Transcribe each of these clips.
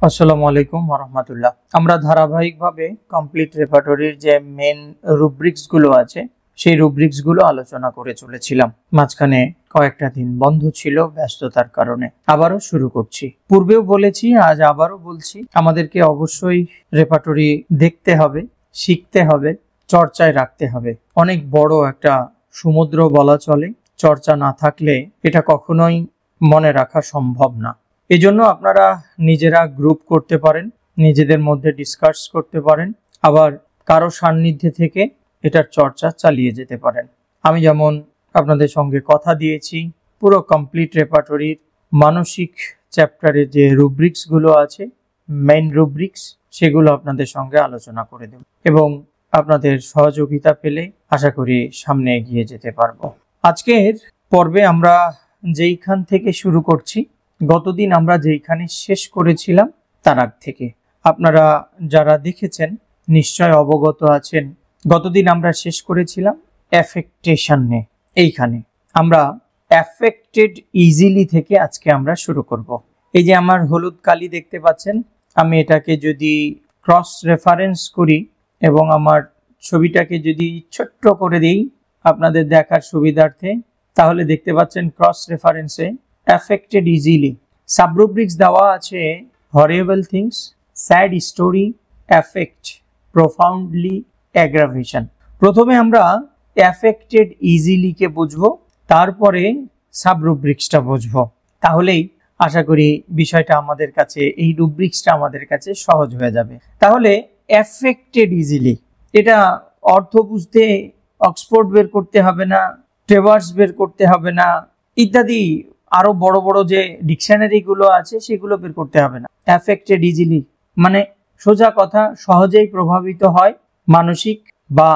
আসসালামু আলাইকুম ওয়া রাহমাতুল্লাহ। আমরা ধারাবাহিকভাবে কমপ্লিট রেপার্টরির যে মেন রুব্রিক্স গুলো আছে সেই রুব্রিক্স গুলো আলোচনা করে চলেছিলাম। মাঝখানে কয়েকটা দিন বন্ধ ছিল ব্যস্ততার কারণে। আবারও শুরু করছি। পূর্বেও বলেছি, আজ আবারও বলছি, আমাদেরকে অবশ্যই রেপার্টরি দেখতে হবে, শিখতে হবে, চর্চায় রাখতে হবে। অনেক বড় একটা সমুদ্র বলা চলে, চর্চা না থাকলে এটা কখনোই মনে রাখা সম্ভব না। এজন্য আপনারা নিজেরা গ্রুপ করতে পারেন, নিজেদের মধ্যে ডিসকাস করতে পারেন, আবার কারো সান্নিধ্যে থেকে এটার চর্চা চালিয়ে যেতে পারেন। আমি যেমন আপনাদের সঙ্গে কথা দিয়েছি, পুরো কমপ্লিট রেপার্টরির মানসিক চ্যাপ্টারের যে রুব্রিক্সগুলো আছে, মেইন রুব্রিক্স, সেগুলো আপনাদের সঙ্গে আলোচনা করে দেব এবং আপনাদের সহযোগিতা পেলে আশা করি সামনে এগিয়ে যেতে পারবো। আজকের পর্বে আমরা যেইখান থেকে শুরু করছি, গতদিন আমরা যেইখানে শেষ করেছিলাম তার আগ থেকে আপনারা যারা দেখেছেন নিশ্চয় অবগত আছেন। গতদিন আমরা শেষ করেছিলাম অ্যাফেক্টেশন নিয়ে। এইখানে আমরা অ্যাফেক্টেড ইজিলি থেকে আজকে আমরা শুরু করব। এই যে আমার হলুদ কালি দেখতে পাচ্ছেন, আমি এটাকে যদি ক্রস রেফারেন্স করি এবং আমার ছবিটাকে যদি ছোট্ট করে দিই আপনাদের দেখার সুবিধার্থে, তাহলে দেখতে পাচ্ছেন ক্রস রেফারেন্সে affected easily সাবরুব্রিক্স দেওয়া আছে horrible things, sad story, affect, profoundly, aggravation। প্রথমে আমরা affected easily কে বুঝবো, তারপরে সাবরুব্রিক্সটা বুঝবো। তাহলেই আশা করি বিষয়টা আমাদের কাছে, এই রুব্রিক্সটা আমাদের কাছে সহজ হয়ে যাবে। তাহলে affected easily, এটা অর্থ বুঝতে অক্সফোর্ড বের করতে হবে না, ট্রেভার্স বের করতে হবে না, ইত্যাদি আরো বড় বড় যে ডিকশনারি গুলো আছে সেগুলো বের করতে হবে না। অ্যাফেক্টেড ইজিলি মানে সোজা কথা, সহজেই প্রভাবিত হয়, মানসিক বা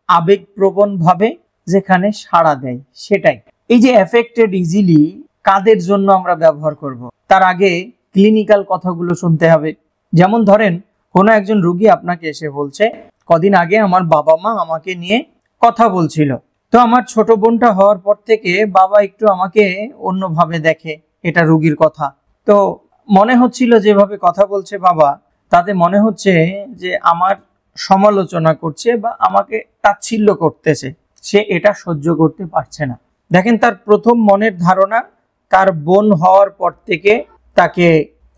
আবেগপ্রবণ ভাবে যেখানে সাড়া দেয় সেটাই। এই যে অ্যাফেক্টেড ইজিলি কাদের জন্য আমরা ব্যবহার করব, তার আগে ক্লিনিক্যাল কথাগুলো শুনতে হবে। যেমন ধরেন কোনো একজন রোগী আপনাকে এসে বলছে, কদিন আগে আমার বাবা মা আমাকে নিয়ে কথা বলছিল, তো আমার ছোট বোনটা হওয়ার পর থেকে বাবা একটু আমাকে অন্যভাবে দেখে। এটা রোগীর কথা। তো মনে হচ্ছিল যেভাবে কথা বলছে বাবা, তাতে মনে হচ্ছে যে আমার সমালোচনা করছে বা আমাকে তাচ্ছিল্য করতেছে, সে এটা সহ্য করতে পারছে না। দেখেন, তার প্রথম মনের ধারণা তার বোন হওয়ার পর থেকে তাকে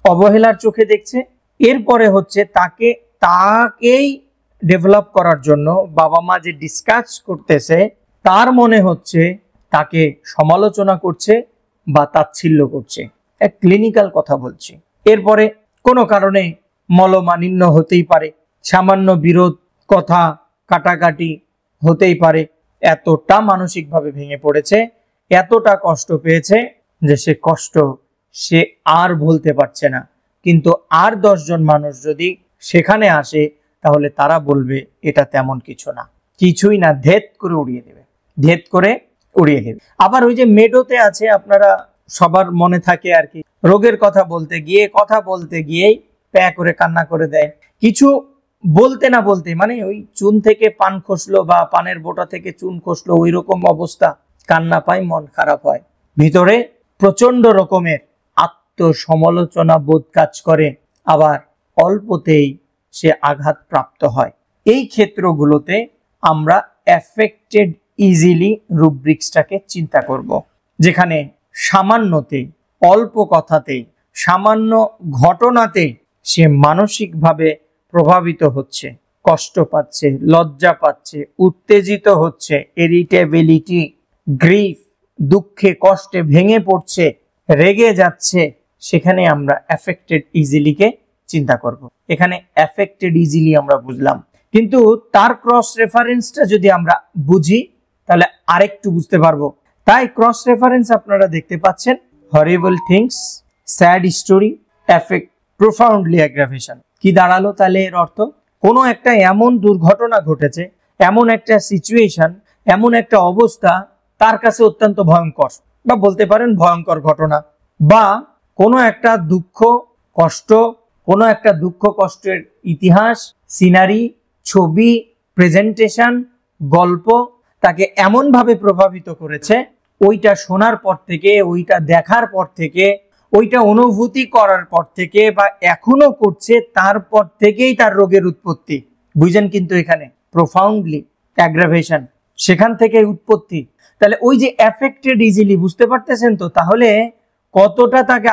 অবহেলার চোখে দেখছে। এরপরে হচ্ছে তাকেই ডেভেলপ করার জন্য বাবা মা যে ডিসকাস করতেছে, তার মনে হচ্ছে তাকে সমালোচনা করছে বা তাচ্ছিল্য করছে। এক ক্লিনিক্যাল কথা বলছি। এরপরে কোনো কারণে মলমালিন্য হতেই পারে, সামান্য বিরোধ, কথা কাটাকাটি হতেই পারে। এতটা মানসিকভাবে ভেঙে পড়েছে, এতটা কষ্ট পেয়েছে যে সে কষ্ট সে আর ভুলতে পারছে না। কিন্তু আর 10 জন মানুষ যদি সেখানে আসে, তাহলে তারা বলবে এটা তেমন কিছু না, কিছুই না, ধেত করে উড়িয়ে দেবে, ধেত করে উড়িয়ে দেবে। আবার ওই যে মেডোতে আছে, আপনারা সবার মনে থাকে আর কি, রোগের কথা বলতে গিয়েই প্যা করে কান্না করে দেয়। কিছু বলতে না বলতে, মানে ওই চুন থেকে পান খসলো বা পানের বোটা থেকে চুন খসলো, ওই রকম অবস্থা, কান্না পায়, মন খারাপ হয়, ভিতরে প্রচন্ড রকমের আত্মসমালোচনা বোধ কাজ করে, আবার অল্পতেই সে আঘাত প্রাপ্ত হয়। এই ক্ষেত্রগুলোতে আমরা অ্যাফেক্টেড ইজিলি রুব্রিক্সটাকে চিন্তা করব, যেখানে সামান্যতে, অল্প কথাতে, সামান্য ঘটনাতে সে মানসিকভাবে প্রভাবিত হচ্ছে, কষ্ট পাচ্ছে, লজ্জা পাচ্ছে, উত্তেজিত হচ্ছে, ইরিটেবিলিটি, গ্রিফ, দুঃখে কষ্টে ভেঙে পড়ছে, রেগে যাচ্ছে, সেখানে আমরা অ্যাফেক্টেড ইজিলিকে চিন্তা করব। এখানে অ্যাফেক্টেড ইজিলি আমরা বুঝলাম, কিন্তু তার ক্রস রেফারেন্সটা যদি আমরা বুঝি তাহলে আরেকটু বুঝতে পারবো। তাই ক্রস রেফারেন্স আপনারা দেখতে পাচ্ছেন, horrible things, sad story, affect, profoundly aggravation. কি দাঁড়ালো তাহলে এর অর্থ? কোনো একটা এমন দুর্ঘটনা ঘটেছে, এমন একটা সিচুয়েশন, এমন একটা অবস্থা তার কাছে অত্যন্ত ভয়ঙ্কর, বা বলতে পারেন ভয়ঙ্কর ঘটনা, বা কোনো একটা দুঃখ কষ্ট, কোনো একটা দুঃখ কষ্টের ইতিহাস, সিনারি, ছবি, প্রেজেন্টেশন, গল্প তাকে এমন ভাবে প্রভাবিত করেছে, ওইটা শোনার পর থেকে, ওইটা দেখার পর থেকে, ওইটা অনুভূতি করার পর থেকে বা এখনো করছে, তারপর থেকেই তার রোগের উৎপত্তি। বুঝেন কিন্তু এখানে প্রোফাউন্ডলি অ্যাগ্রাভেশন সেখান থেকে উৎপত্তি। তাহলে ওই যে এফেক্টেড ইজিলি, বুঝতে পারতেছেন তো? তাহলে কতটা তাকে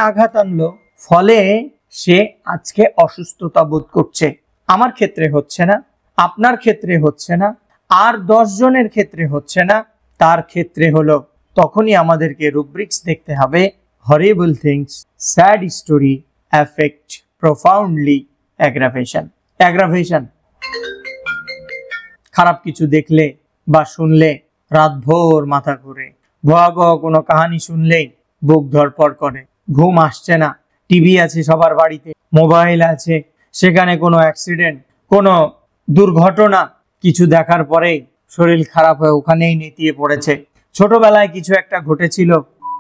আঘাত আনলো, ফলে সে আজকে অসুস্থতা বোধ করছে। আমার ক্ষেত্রে হচ্ছে না, আপনার ক্ষেত্রে হচ্ছে না, আর 10 জনের ক্ষেত্রে হচ্ছে না, তার ক্ষেত্রে হলো। তখনই আমাদেরকে রুব্রিক্স দেখতে হবে। Horrible things, sad story, effect, profoundly, aggravation. খারাপ কিছু দেখলে বা শুনলে রাতভর মাথা ঘুরে, ভয়াবহ কোনো কাহিনী শুনলেই বুক ধড়ফড় করে, ঘুম আসছে না। টিভি আছে সবার বাড়িতে, মোবাইল আছে, সেখানে কোনো অ্যাক্সিডেন্ট, কোনো দুর্ঘটনা কিছু দেখার পরেই শরীর খারাপ হয়ে ওখানেই নেতিয়ে পড়েছে। ছোটবেলায় কিছু একটা ঘটেছিল,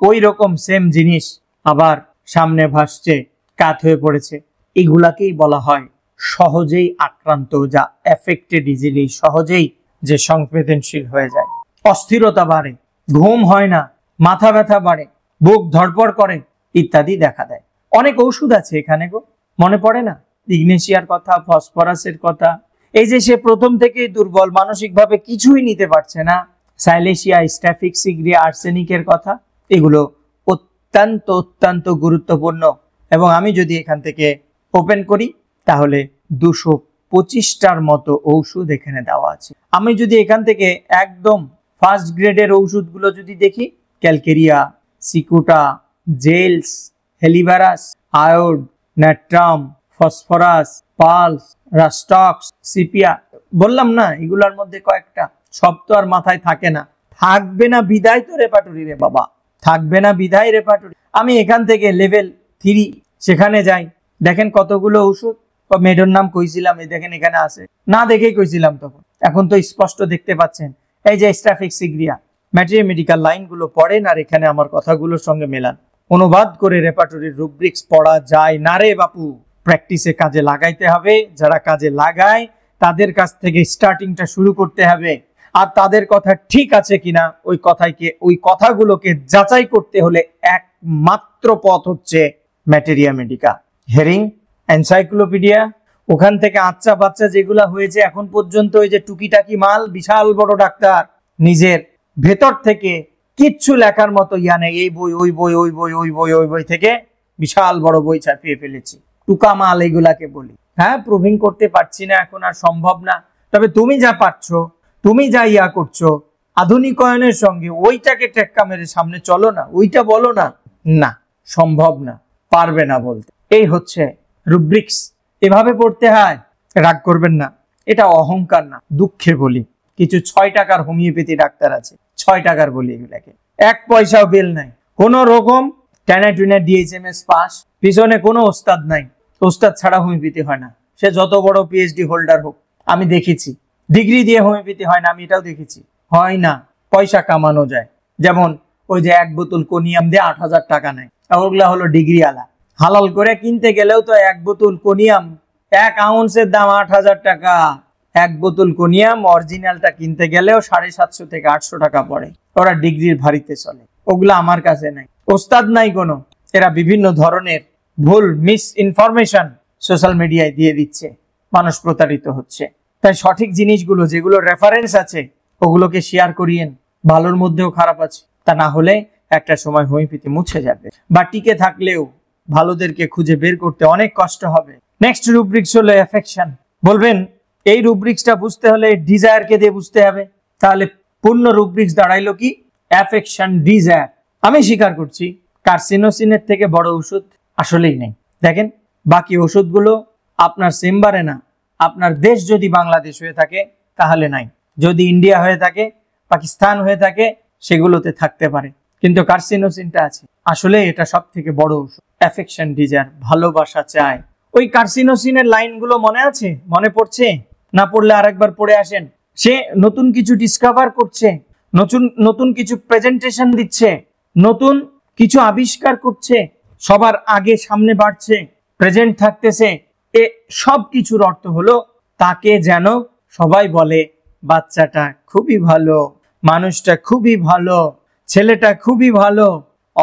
ওই রকম সেম জিনিস আবার সামনে ভাসছে, কাত হয়ে পড়েছে। এগুলাকেই বলা হয় সহজেই আক্রান্ত, যা এফেক্টেড ইজিলি, সহজেই যে সংবেদনশীল হয়ে যায়। অস্থিরতা বাড়ে, ঘুম হয় না, মাথা ব্যথা বাড়ে, বুক ধড়ফড় করে ইত্যাদি দেখা দেয়। অনেক ওষুধ আছে এখানে গো, মনে পড়ে না? ইগনেশিয়ার কথা, ফসফরাসের কথা। এই যে সে প্রথম থেকেই দুর্বল, মানসিকভাবে কিছুই নিতে পারছে না, সাইলেশিয়া, স্ট্যাফিক সিগ্রিয়া, আর্সেনিকের কথা। এগুলো অত্যন্ত অত্যন্ত গুরুত্বপূর্ণ। এবং আমি যদি এখান থেকে ওপেন করি তাহলে 225টার মতো ঔষধ এখানে দেওয়া আছে। আমি যদি এখান থেকে একদম ফার্স্ট গ্রেডের ঔষধগুলো যদি দেখি, calcarea, সিকুটা, জেলস, হেলিভারাস, আয়োড, natrum, phosphorus, pulse, রাস্টক্স, sepia, বললাম না এগুলোর মধ্যে কয়েকটা। সব তো আর মাথায় থাকে না, থাকবে না বিদায় তো রেপার্টরি রে বাবা, থাকবে না বিদায় রেপার্টরি। আমি এখান থেকে লেভেল 3 সেখানে যাই, দেখেন কতগুলো ওষুধ। মেডোর নাম কইছিলাম, এই দেখেন এখানে আছে, না দেখেই কইছিলাম তখন, এখন তো স্পষ্ট দেখতে পাচ্ছেন। এই যে স্ট্যাফিক সিগ্রিয়া, মেডিকেল লাইনগুলো পড়েন আর এখানে আমার কথাগুলোর সঙ্গে মেলান। অনুবাদ করে রেপার্টরির রুব্রিক্স পড়া যায় না রে বাপু, প্র্যাকটিসে কাজে লাগাইতে হবে। যারা কাজে লাগায় তাদের কাছ থেকে স্টার্টিংটা শুরু করতে হবে। আর তাদের কথা ঠিক আছে কিনা ওই কথাগুলোকে যাচাই করতে হলে একমাত্র পথ হচ্ছে ম্যাটেরিয়া মেডিকা, হেরিং, এনসাইক্লোপিডিয়া। ওখান থেকে আচ্ছা বাচ্চা যেগুলা হয়েছে এখন পর্যন্ত, ওই যে টুকিটাকি মাল, বিশাল বড় ডাক্তার, নিজের ভেতর থেকে কিচ্ছু লেখার মতো ইয়া নেই, এই বই ওই বই, ওই বই ওই বই, ওই বই থেকে বিশাল বড় বই ছাপিয়ে ফেলেছি, টুকা মাল এগুলাকে বলি। হ্যাঁ, প্রুভিং করতে পারছি না এখন, আর সম্ভব না। তবে তুমি যা পারছো, তুমি যা ইয়া করছো, আধুনিকায়নের সঙ্গে ওইটাকে টেক্কা মেরে সামনে চলো না, ওইটা বলো না, না সম্ভব না, পারবে না বলতে। এই হচ্ছে রুব্রিক্স, এভাবে পড়তে হয়। রাগ করবেন না, এটা অহংকার না, দুঃখে বলি। কিছু 6 টাকার হোমিওপ্যাথি ডাক্তার আছে, 6 টাকার বলি এগুলাকে, 1 পয়সাও বিল নাই, কোন রকম টেনে টুনে ডিএইচএমএস পাস, পিছনে কোনো ওস্তাদ নাই। ওস্তাদ ছাড়া হোমিওপ্যাথি হয় না, সে যত বড় পিএইচডি হোল্ডার হোক। আমি দেখেছি ডিগ্রি দিয়ে হোমিওপ্যাথি হয় না, আমি এটাও দেখেছি হয় না, পয়সা কামানো যায়। যেমন ওই যে 1 বোতল কোনিয়াম দিয়ে 8,000 টাকা নেয়, ওগুলা হলো ডিগ্রি আলা। হালাল করে কিনতে গেলেও তো 1 বোতল কোনিয়াম, 1 আউন্সের দাম 8,000 টাকা। 1 বোতল কোনিয়াম অরিজিনালটা কিনতে গেলেও 750 থেকে 800 টাকা পড়ে। ওরা ডিগ্রির ভারিতে চলে, ওগুলা আমার কাছে নাই, ওস্তাদ নাই কোনো। এরা বিভিন্ন ধরনের ভুল মিস ইনফরমেশন সোশ্যাল মিডিয়ায় দিয়ে দিচ্ছে, মানুষ প্রতারিত হচ্ছে। তাই সঠিক জিনিসগুলো, যেগুলো রেফারেন্স আছে, ওগুলোকে শেয়ার করিয়েন। ভালোর মধ্যেও খারাপ আছে, তা না হলে একটা সময় হোমিওপ্যাথি মুছে যাবে, বা টিকে থাকলেও ভালোদেরকে খুঁজে বের করতে অনেক কষ্ট হবে। নেক্সট রুব্রিক্স হলো অ্যাফেকশন। বলবেন এই রুব্রিক্সটা বুঝতে হলে ডিজায়ারকে দিয়ে বুঝতে হবে, তাহলে পূর্ণ রুব্রিক্স দাঁড়াইলো কি? Affection, desire. আমি স্বীকার করছি কার্সিনোসিনের থেকে বড় ওষুধ আসলেই নেই। দেখেন বাকি ওষুধগুলো আপনার চেম্বারে না, আপনার দেশ যদি বাংলাদেশ হয়ে থাকে তাহলে নাই, যদি ইন্ডিয়া হয়ে থাকে, পাকিস্তান হয়ে থাকে, সেগুলোতে থাকতে পারে, কিন্তু কার্সিনোসিনটা আছে। আসলে এটা সব থেকে বড় ওষুধ। অ্যাফেকশন, ডিজায়ার, ভালোবাসা চায়। ওই কার্সিনোসিনের লাইনগুলো মনে আছে? মনে পড়ছে? না পড়লে আরেকবার পড়ে আসেন। সে নতুন কিছু ডিসকভার করছে, নতুন কিছু প্রেজেন্টেশন দিচ্ছে, নতুন কিছু আবিষ্কার করছে, সবার আগে সামনে বাড়ছে, প্রেজেন্ট থাকতেছে। এ সব কিছুর অর্থ হলো তাকে যেন সবাই বলে বাচ্চাটা খুবই ভালো, মানুষটা খুবই ভালো, ছেলেটা খুবই ভালো,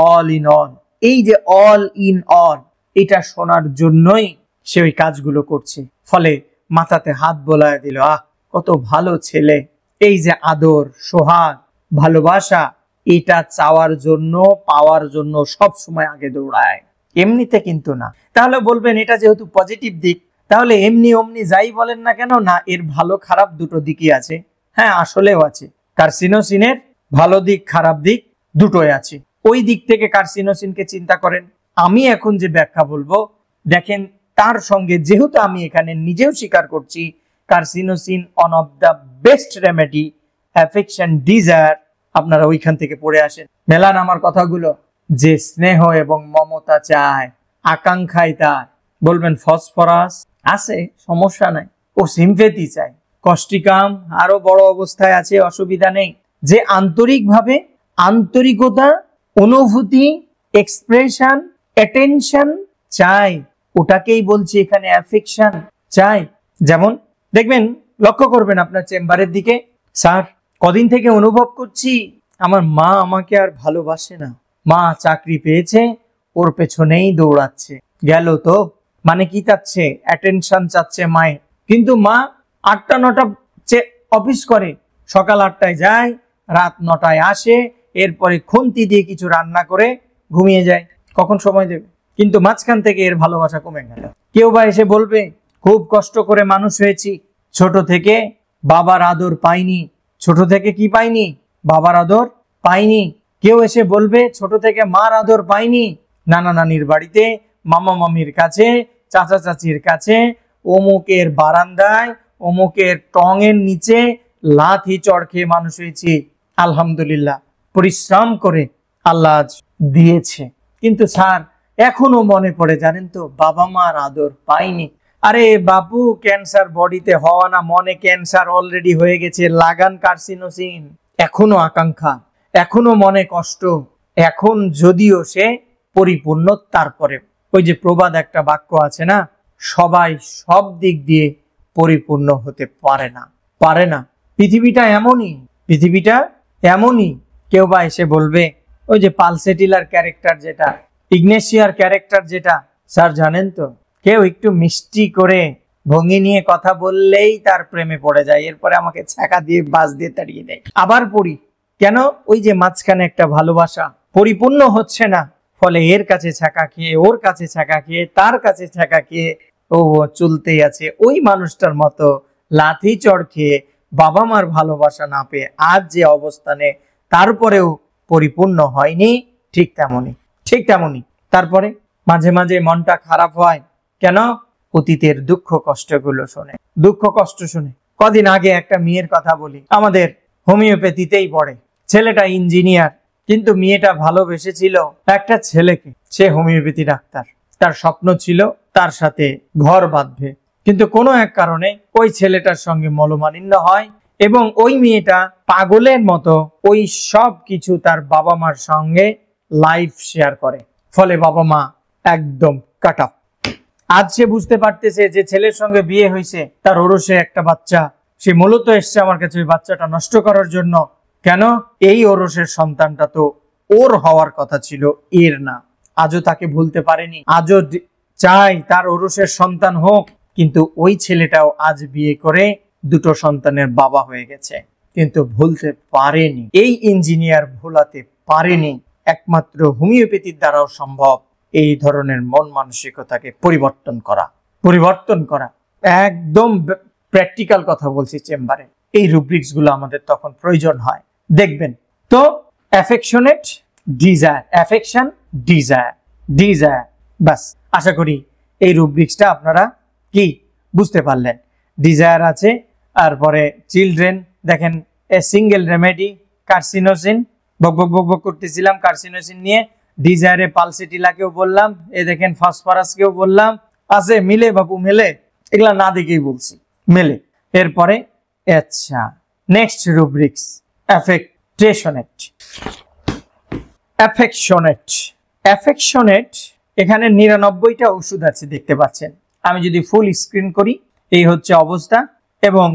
অল ইন অল। এই যে অল ইন অল, এটা শোনার জন্যই সে ওই কাজগুলো করছে। ফলে মাথাতে হাত বোলায় দিল, আহ কত ভালো ছেলে। এই যে আদর, সোহাগ, ভালোবাসা, এটা চাওয়ার জন্য, পাওয়ার জন্য সব সময় আগে দৌড়ায়, এমনিতে কিন্তু না। তাহলে বলবেন এটা যেহেতু পজিটিভ দিক, তাহলে এমনি অমনি যাই বলেন না কেন, না এর ভালো খারাপ দুটো দিকই আছে। হ্যাঁ, আসলেও আছে। কার্সিনোসিনের ভালো দিক খারাপ দিক দুটোই আছে। ওই দিক থেকে কার্সিনোসিনকে চিন্তা করেন। আমি এখন যে ব্যাখ্যা বলবো, দেখেন তার সঙ্গে যেহেতু আমি এখানে নিজেও স্বীকার করছি carcinosin one of the best remedy affection desire, আপনারা ওইখান থেকে পড়ে আসেন, মেলান আমার কথাগুলো। যে স্নেহ এবং মমতা চায়, আকাঙ্ক্ষায় তার, বলবেন ফসফরাস আছে, সমস্যা নাই। ও সিম্পেথি চায়, কষ্টিকাম আরো বড় অবস্থায় আছে, অসুবিধা নেই। যে আন্তরিকভাবে, আন্তরিকতা, অনুভূতি, এক্সপ্রেশন, অ্যাটেনশন চায়, ওটাকেই বলছি এখানে অ্যাফেকশন চাই। যেমন দেখবেন, লক্ষ্য করবেন আপনার চেম্বারের দিকে, স্যার কদিন থেকে অনুভব করছি আমার মা আমাকে আর ভালোবাসে না। মা চাকরি পেয়েছে, ওর পেছনেই দৌড়াচ্ছে। গেল তো, মানে কি চাচ্ছে? অ্যাটেনশন চাচ্ছে মায়ের। কিন্তু মা 8টা-9টা অফিস করে, সকাল 8টায় যায়, রাত 9টায় আসে, এরপরে খুন্তি দিয়ে কিছু রান্না করে ঘুমিয়ে যায়। কখন সময় দেবে? কিন্তু মাঝখান থেকে এর ভালোবাসা কমে গেল। কেউ বা এসে বলবে খুব কষ্ট করে মানুষ হয়েছি, ছোট থেকে বাবার আদর পাইনি। ছোট থেকে কি পাইনি? বাবার আদর পাইনি। কেউ এসে বলবে ছোট থেকে মার আদর পাইনি, নানা নানির বাড়িতে, মামা মামির কাছে, চাচা চাচির কাছে, অমুকের বারান্দায়, অমুকের টঙের নিচে লাথি চড় খেয়ে মানুষ হয়েছি। আলহামদুলিল্লাহ, পরিশ্রম করে আল্লাহ দিয়েছে। কিন্তু স্যার এখনো মনে পড়ে, জানেন তো, বাবা মার আদর পাইনি। আরে বাপু, ক্যান্সার বডিতে হওয়া না, মনে ক্যান্সার অলরেডি হয়ে গেছে, লাগান কার্সিনোসিন। এখনো আকাঙ্ক্ষা, এখনো মনে কষ্ট, এখন যদিও সে পরিপূর্ণ, তারপরে ওই যে প্রবাদ একটা বাক্য আছে না, সবাই সব দিক দিয়ে পরিপূর্ণ হতে পারে না, পারে না। পৃথিবীটা এমনই, পৃথিবীটা এমনই। কেউ বা এসে বলবে ওই যে পালসেটিলার ক্যারেক্টার যেটা, ইগনেশিয়ার ক্যারেক্টার যেটা, স্যার জানেন তো, কেউ একটু মিষ্টি করে ভঙ্গি নিয়ে কথা বললেই তার প্রেমে পড়ে যায়, এরপরে আমাকে ছ্যাঁকা দিয়ে বাস দিয়ে তাড়িয়ে দেয়। আবার পড়ি, কেন? ওই যে মাঝখানে একটা ভালোবাসা পরিপূর্ণ হচ্ছে না, ফলে এর কাছে ছ্যাঁকা খেয়ে, ওর কাছে ছ্যাঁকা খেয়ে, তার কাছে ছ্যাঁকা খেয়ে ও চলতেই আছে ওই মানুষটার মতো লাথি চড় খেয়ে, বাবা মার ভালোবাসা না পেয়ে আজ যে অবস্থানে, তারপরেও পরিপূর্ণ হয়নি। ঠিক তেমনই, ঠিক তেমনই। তারপরে মাঝে মাঝে মনটা খারাপ হয়, কেন? অতীতের দুঃখ কষ্টগুলো শুনে, দুঃখ কষ্ট শুনে। কদিন আগে একটা মেয়ের কথা বলি, আমাদের হোমিওপ্যাথিতেই পড়ে, ছেলেটা ইঞ্জিনিয়ার, কিন্তু মেয়েটা ভালোবেসেছিল একটা ছেলেকে, সে হোমিওপ্যাথি ডাক্তার। তার স্বপ্ন ছিল তার সাথে ঘর বাঁধবে, কিন্তু কোনো এক কারণে ওই ছেলেটার সঙ্গে মনোমালিন্য হয় এবং ওই মেয়েটা পাগলের মতো ওই সব কিছু তার বাবা মার সঙ্গে লাইফ শেয়ার করে। ফলে বাবা মা একদম কাট অফ। আজ সে বুঝতে পারতেছে যে ছেলের সঙ্গে বিয়ে হয়েছে, তার ওরসে একটা বাচ্চা, সে মূলত এসছে আমার কাছে ওই বাচ্চাটা নষ্ট করার জন্য। কেন? এই ওরসের সন্তানটা তো ওর হওয়ার কথা ছিল, এর না। আজও তাকে ভুলতে পারেনি, আজও চাই তার ওরসের সন্তান হোক। কিন্তু ওই ছেলেটাও আজ বিয়ে করে দুটো সন্তানের বাবা হয়ে গেছে, কিন্তু ভুলতে পারেনি। এই ইঞ্জিনিয়ার ভোলাতে পারেনি। একমাত্র হোমিওপ্যাথির দ্বারাও সম্ভব এই ধরনের মন মানসিকতাকে পরিবর্তন করা, পরিবর্তন করা। একদম প্র্যাকটিক্যাল কথা বলছি চেম্বারে, এই রুব্রিক্স গুলো আমাদের তখন প্রয়োজন হয়। দেখবেন তো, affectionate desire, affection desire, desire, বাস। আশা করি এই রুব্রিক্সটা আপনারা কি বুঝতে পারলেন। ডিজায়ার আছে, তারপরে চিলড্রেন, দেখেন এ সিঙ্গেল রেমেডি কার্সিনোসিন, বক বক বক বক করতেছিলাম কার্সিনোসিন নিয়ে। ডিজায়ারে পালসেটিলাকেও বললাম, এ দেখেন ফসফরাসকেও বললাম, আছে মিলে বাপু, মেলে, এগুলা না দেখেই বলছি, মেলে। এরপরে আচ্ছা, next rubrics affectionate, affectionate, affectionate. এখানে 99টা ওষুধ আছে, দেখতে পাচ্ছেন। আমি যদি ফুল স্ক্রিন করি, এই হচ্ছে অবস্থা। এবং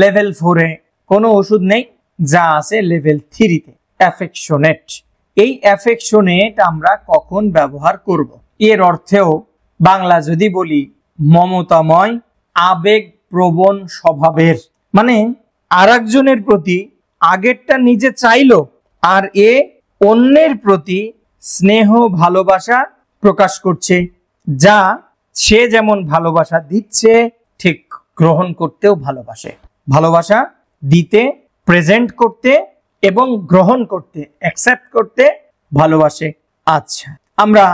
লেভেল 4-এ কোনো ওষুধ নেই, যা আছে লেভেল 3-তে। অ্যাফেকশনেট, এই অ্যাফেকশনেট আমরা কখন ব্যবহার করব? এর অর্থেও বাংলা যদি বলি মমতাময় আবেগ প্রবণ স্বভাবের, মানে আরেকজনের প্রতি আগেরটা নিজে চাইলো আর এ অন্যের প্রতি স্নেহ ভালোবাসা প্রকাশ করছে, যা সে যেমন ভালোবাসা দিচ্ছে ঠিক গ্রহণ করতেও ভালোবাসে। ভালোবাসা দিতে, প্রেজেন্ট করতে এবং গ্রহণ করতে, অ্যাকসেপ্ট করতে ভালোবাসে। আচ্ছা, আমরা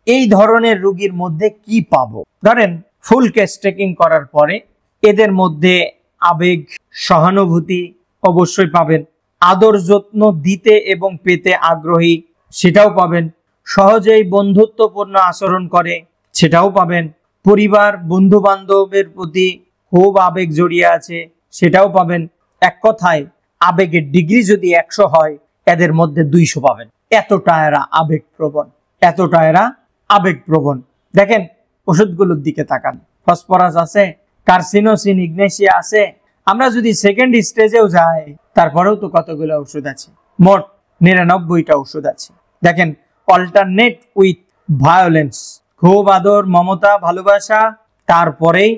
এই ধরনের রোগীর মধ্যে কি পাবো? ধরেন ফুল কেস টেকিং করার পরে এদের মধ্যে আবেগ, সহানুভূতি অবশ্যই পাবেন, আদর যত্ন দিতে এবং পেতে আগ্রহী সেটাও পাবেন, সহজেই বন্ধুত্বপূর্ণ আচরণ করে সেটাও পাবেন, পরিবার বন্ধু বান্ধবের প্রতি খুব আবেগ জড়িয়ে আছে সেটাও পাবেন। এক কথায় আবেগের ডিগ্রি যদি 100 হয় এদের মধ্যে 200 পাবেন। এতটা এরা আবেগপ্রবণ, এতটা এরা আবেগপ্রবণ। দেখেন ওষুধগুলোর দিকে তাকান, ফসফরাস আছে, কার্সিনোসিন, ইগনেশিয়া আছে। আমরা যদি সেকেন্ড স্টেজেও যাই তারপরেও তো কতগুলো ওষুধ আছে, মোট 99টা ওষুধ আছে। দেখেন অল্টারনেট উইথ ভায়োলেন্স, খুব আদর মমতা ভালোবাসা, তারপরেই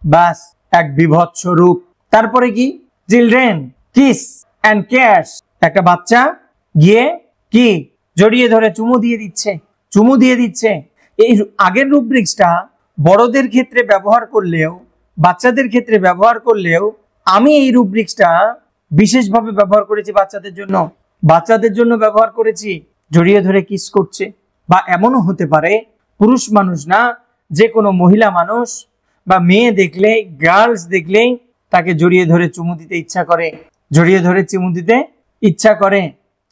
বাস এক বিভৎস রূপ। তারপরে কি? চিলড্রেন কিস অ্যান্ড কেয়ারস, একটা বাচ্চা গিয়ে কি জড়িয়ে ধরে চুমু দিয়ে দিচ্ছে, চুমু দিয়ে দিচ্ছে। এই আগের রুব্রিক্সটা বড়দের ক্ষেত্রে ব্যবহার করলেও, বাচ্চাদের ক্ষেত্রে ব্যবহার করলেও আমি এই রুব্রিক্সটা বিশেষভাবে ব্যবহার করেছি বাচ্চাদের জন্য। বাচ্চাদের জন্য ব্যবহার করেছি, জড়িয়ে ধরে কিস করছে। বা এমনও হতে পারে পুরুষ মানুষ না, যে কোনো মহিলা মানুষ বা মেয়ে দেখলে, গার্লস দেখলেই তাকে জড়িয়ে ধরে চুমু দিতে ইচ্ছা করে, জড়িয়ে ধরে চুমু দিতে ইচ্ছা করে।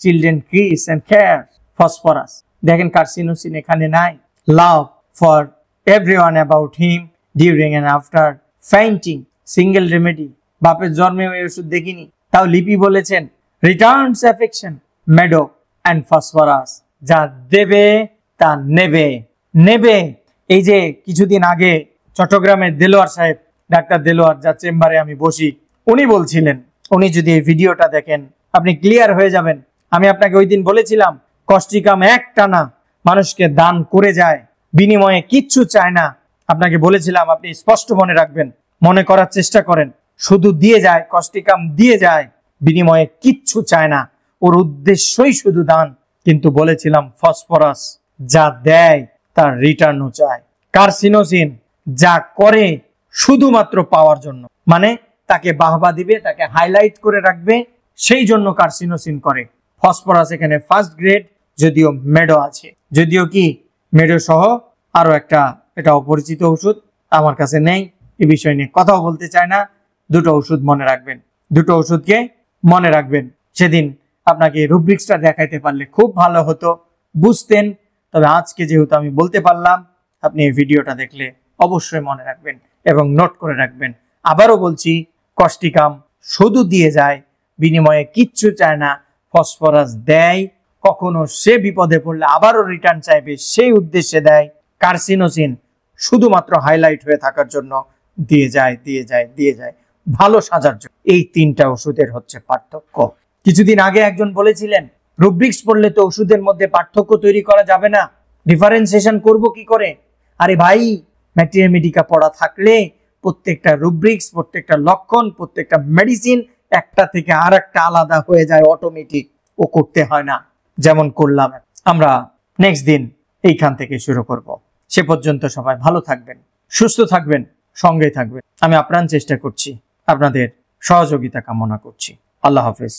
Children kiss and care, phosphorus. দেখেন কার্সিনোসিন এখানে নাই। Love for everyone about him during and after fainting, single remedy. বাপের জন্মে ওই ওষুধ দেখিনি, তাও লিপি বলেছেন রিটার্নস অ্যাফেকশন, মেডো অ্যান্ড ফসফরাস, যা দেবে তা নেবে নেবে। এই যে কিছুদিন আগে চট্টগ্রামের দেলোয়ার সাহেব, ডাক্তার দেলোয়ার, যার চেম্বারে আমি বসি, উনি বলছিলেন, উনি যদি এই ভিডিওটা দেখেন আপনি ক্লিয়ার হয়ে যাবেন। আমি আপনাকে ওই দিন বলেছিলাম কষ্টিকাম একটানা মানুষকে দান করে যায়, বিনিময়ে কিচ্ছু চায় না। আপনাকে বলেছিলাম আপনি স্পষ্ট মনে রাখবেন, মনে করার চেষ্টা করেন। শুধু দিয়ে যায়, কষ্টিকাম দিয়ে যায়, বিনিময়ে কিচ্ছু চায় না, ওর উদ্দেশ্যই শুধু দান। কিন্তু বলেছিলাম ফসফরাস যা দেয় তার রিটার্নও চায়। কার্সিনোসিন যা করে শুধুমাত্র পাওয়ার জন্য, মানে তাকে বাহবা দিবে, তাকে হাইলাইট করে রাখবে, সেই জন্য কার্সিনোসিন করে। ফসফরাস এখানে ফার্স্ট গ্রেড, যদিও মেডো আছে, যদিও কি মেডো সহ আরো একটা, এটা অপরিচিত ওষুধ, আমার কাছে নেই, এই বিষয় নিয়ে কথাও বলতে চায় না। দুটো ওষুধ মনে রাখবেন, দুটো ওষুধকে মনে রাখবেন। সেদিন আপনাকে রুব্রিক্সটা দেখাইতে পারলে খুব ভালো হতো, বুঝতেন। তবে আজকে যেহেতু আমি বলতে পারলাম, আপনি এই ভিডিওটা দেখলে অবশ্যই মনে রাখবেন এবং নোট করে রাখবেন। আবারও বলছি, কষ্টিকাম শুধু দিয়ে যায়, বিনিময়ে কিচ্ছু চায় না। ফসফরাস দেয়, কখনো সে বিপদে পড়লে আবারও রিটার্ন চাইবে, সেই উদ্দেশ্যে দেয়। কার্সিনোসিন শুধুমাত্র হাইলাইট হয়ে থাকার জন্য দিয়ে যায়, দিয়ে যায়, দিয়ে যায়, ভালো সাজার জন্য। এই তিনটা ওষুধের হচ্ছে পার্থক্য। কিছুদিন আগে একজন বলেছিলেন রুব্রিক্স পড়লে তো ওষুধের মধ্যে পার্থক্য তৈরি করা যাবে না, ডিফারেন্সিয়েশন করব কি করে? আরে ভাই, ম্যাথমেটিকা পড়া থাকলে প্রত্যেকটা রুব্রিক্স, প্রত্যেকটা লক্ষণ, প্রত্যেকটা মেডিসিন একটা থেকে আর একটা আলাদা হয়ে যায় অটোমেটিক, ও করতে হয় না। যেমন করলাম আমরা, নেক্সট দিন এইখান থেকে শুরু করব। সে পর্যন্ত সবাই ভালো থাকবেন, সুস্থ থাকবেন, সঙ্গে থাকবেন। আমি আপ্রাণ চেষ্টা করছি, আপনাদের সহযোগিতা কামনা করছি। আল্লাহ হাফেজ।